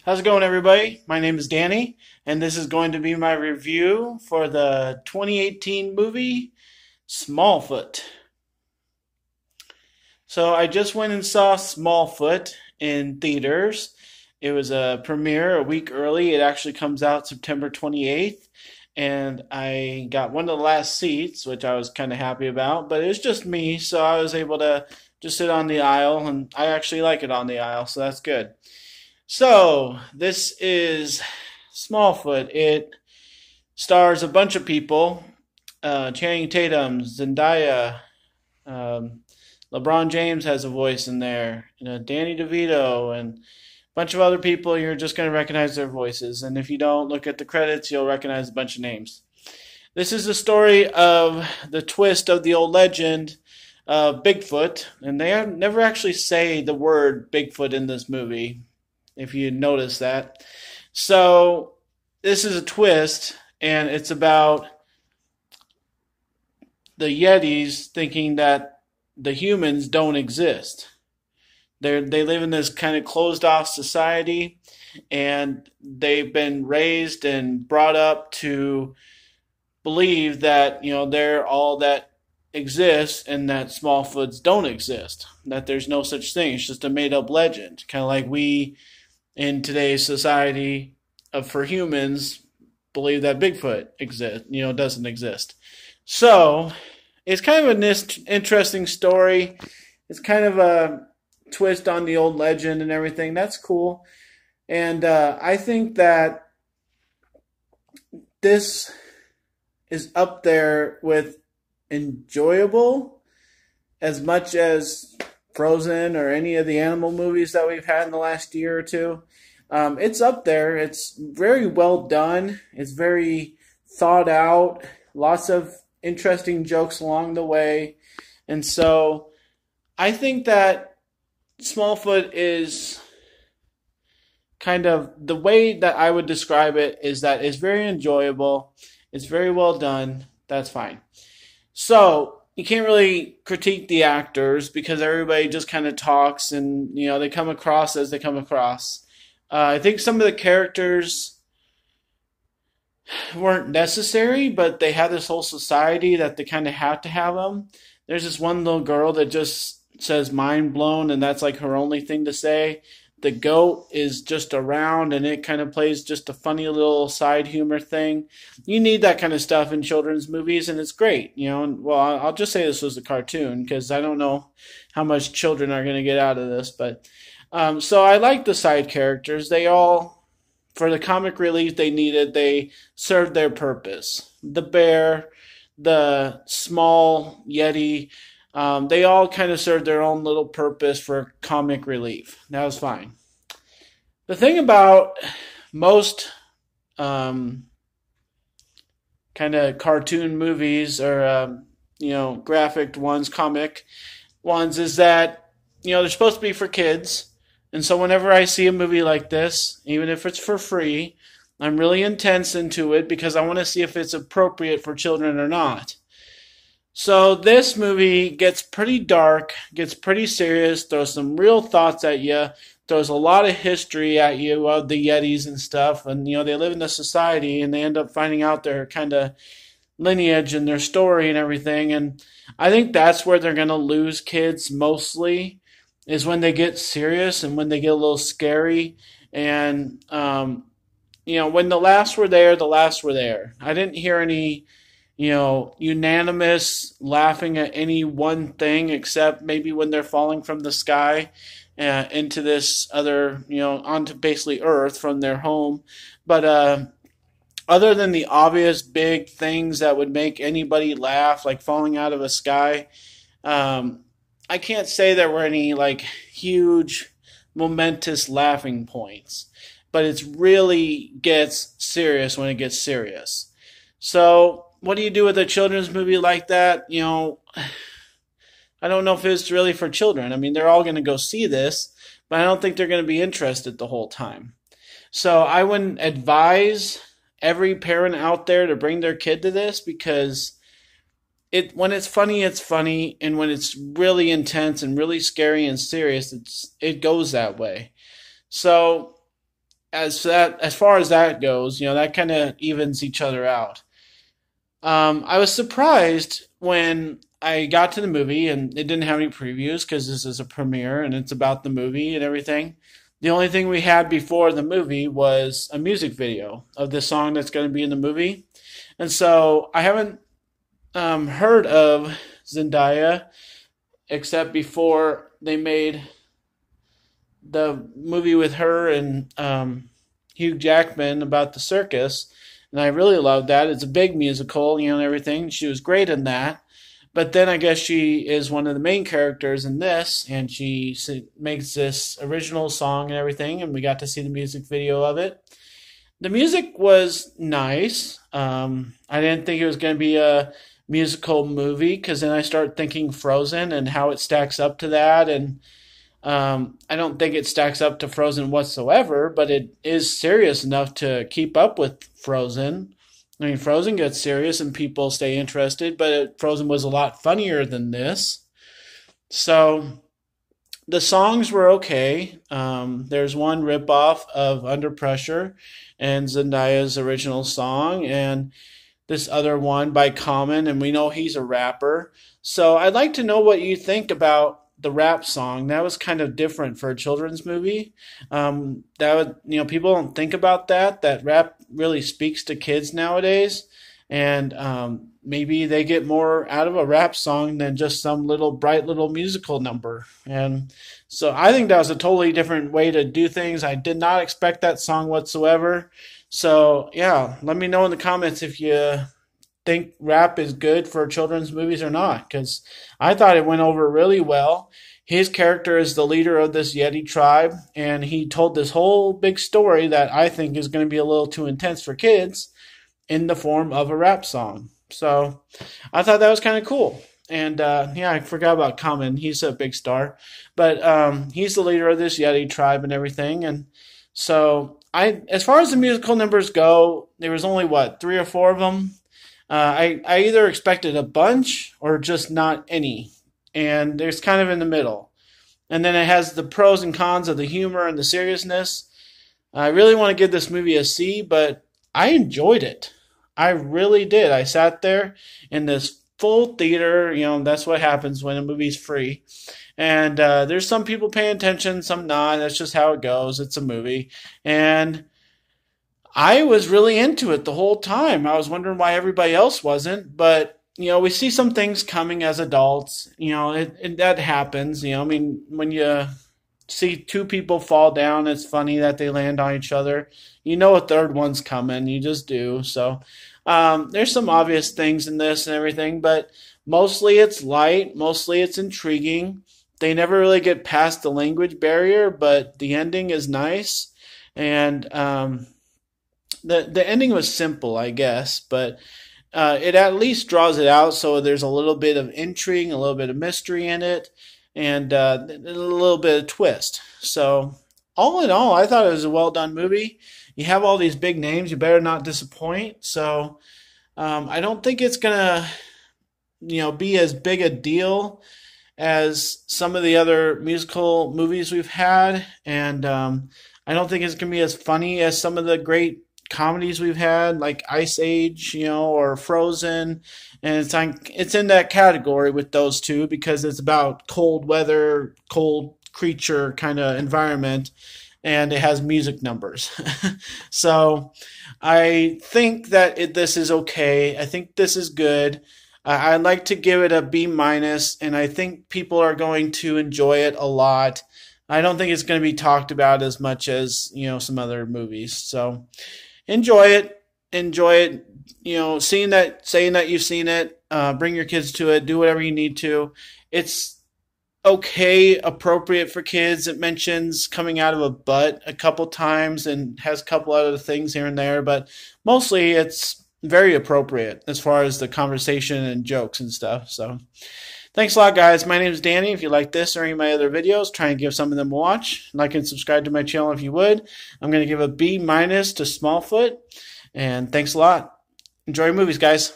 How's it going, everybody? My name is Danny, and this is going to be my review for the 2018 movie Smallfoot. So I just went and saw Smallfoot in theaters. It was a premiere a week early. It actually comes out September 28th, and I got one of the last seats, which I was kind of happy about, but it was just me, so I was able to just sit on the aisle, and I actually like it on the aisle, so that's good. So, this is Smallfoot. It stars a bunch of people. Channing Tatum, Zendaya, um, LeBron James has a voice in there. Danny DeVito, and a bunch of other people. You're just going to recognize their voices. And if you don't look at the credits, you'll recognize a bunch of names. This is the story of the twist of the old legend of Bigfoot. And they never actually say the word Bigfoot in this movie, if you notice that. So this is a twist, and it's about the Yetis thinking that the humans don't exist. They live in this kind of closed off society, and they've been raised and brought up to believe that they're all that exists, and that Smallfoots don't exist. That there's no such thing. It's just a made up legend, kind of like we in today's society for humans believe that Bigfoot doesn't exist. So it's kind of an interesting story. It's kind of a twist on the old legend and everything. That's cool. And I think that this is up there with enjoyable as much as Frozen or any of the animal movies that we've had in the last year or two. It's up there. It's very well done. It's very thought out. Lots of interesting jokes along the way. And so I think that Smallfoot is kind of the way that I would describe it is that it's very enjoyable. It's very well done. That's fine. So you can't really critique the actors because everybody just kind of talks and, they come across as they come across. I think some of the characters weren't necessary, but they have this whole society that they kind of have to have them. There's this one little girl that just says mind blown, and that's like her only thing to say. The goat is just around, and it kind of plays just a funny little side humor thing. You need that kind of stuff in children's movies, and it's great. Well, I'll just say this was a cartoon because I don't know how much children are going to get out of this. But so I like the side characters. They all, for the comic relief they needed, they served their purpose. The bear, the small Yeti, they all kind of served their own little purpose for comic relief. That was fine. The thing about most kind of cartoon movies or, graphic ones, comic ones, is that, they're supposed to be for kids. And so whenever I see a movie like this, even if it's for free, I'm really intense into it because I want to see if it's appropriate for children or not. So this movie gets pretty dark, gets pretty serious, throws some real thoughts at you, throws a lot of history at you of the Yetis and stuff. And, they live in this society and they end up finding out their kind of lineage and their story and everything. And I think that's where they're going to lose kids mostly, is when they get serious and when they get a little scary. And, when the laughs were there, the laughs were there. I didn't hear any unanimous laughing at any one thing except maybe when they're falling from the sky into this other, onto basically Earth from their home. But other than the obvious big things that would make anybody laugh, like falling out of a sky, I can't say there were any like huge momentous laughing points. But it really gets serious when it gets serious. So what do you do with a children's movie like that? I don't know if it's really for children. I mean, they're all going to go see this, but I don't think they're going to be interested the whole time. So I wouldn't advise every parent out there to bring their kid to this because when it's funny, and when it's really intense and really scary and serious, it goes that way. So as far as that goes, that kind of evens each other out. I was surprised when I got to the movie and it didn't have any previews because this is a premiere and it's about the movie and everything. The only thing we had before the movie was a music video of the song that's going to be in the movie. And so I haven't heard of Zendaya except before they made the movie with her and Hugh Jackman about the circus, and I really loved that. It's a big musical, and everything. She was great in that. But then I guess she is one of the main characters in this, and she makes this original song and everything, and we got to see the music video of it. The music was nice. I didn't think it was going to be a musical movie because then I start thinking Frozen and how it stacks up to that, and I don't think it stacks up to Frozen whatsoever, but it is serious enough to keep up with Frozen. I mean, Frozen gets serious and people stay interested, but Frozen was a lot funnier than this. So the songs were okay. There's one ripoff of Under Pressure and Zendaya's original song, and this other one by Common, and we know he's a rapper. So I'd like to know what you think about the rap song. That was kind of different for a children's movie. That would, people don't think about that rap really speaks to kids nowadays, and maybe they get more out of a rap song than just some little bright little musical number. And so I think that was a totally different way to do things. I did not expect that song whatsoever. So yeah, let me know in the comments if you think rap is good for children's movies or not, because I thought it went over really well. His character is the leader of this Yeti tribe, and he told this whole big story that I think is going to be a little too intense for kids in the form of a rap song. So I thought that was kind of cool. And yeah, I forgot about Common. He's a big star, but he's the leader of this Yeti tribe and everything. And so as far as the musical numbers go, there was only 3 or 4 of them. I either expected a bunch or just not any, and there's kind of in the middle. And then it has the pros and cons of the humor and the seriousness. I really want to give this movie a C, but I enjoyed it. I really did. I sat there in this full theater. That's what happens when a movie's free. And there's some people paying attention, some not. That's just how it goes. It's a movie. And I was really into it the whole time. I was wondering why everybody else wasn't, but we see some things coming as adults. That happens. I mean, when you see 2 people fall down, it's funny that they land on each other. A third one's coming. You just do. So there's some obvious things in this and everything, but mostly it's light. Mostly it's intriguing. They never really get past the language barrier, but the ending is nice, and the ending was simple, I guess, but it at least draws it out, so there's a little bit of intrigue, a little bit of mystery in it, and a little bit of twist. So all in all, I thought it was a well-done movie. You have all these big names, you better not disappoint. So I don't think it's going to be as big a deal as some of the other musical movies we've had, and I don't think it's going to be as funny as some of the great comedies we've had, like Ice Age, or Frozen, and it's in that category with those two because it's about cold weather, cold creature kind of environment, and it has music numbers. So I think that this is okay. I think this is good. I'd like to give it a B-, and I think people are going to enjoy it a lot. I don't think it's going to be talked about as much as some other movies. So enjoy it. Saying that you've seen it, bring your kids to it, do whatever you need to. It's okay, appropriate for kids. It mentions coming out of a butt a couple times and has a couple other things here and there, but mostly it's very appropriate as far as the conversation and jokes and stuff. So thanks a lot, guys. My name is Danny. If you like this or any of my other videos, try and give some of them a watch. Like and subscribe to my channel if you would. I'm going to give a B- to Smallfoot. And thanks a lot. Enjoy your movies, guys.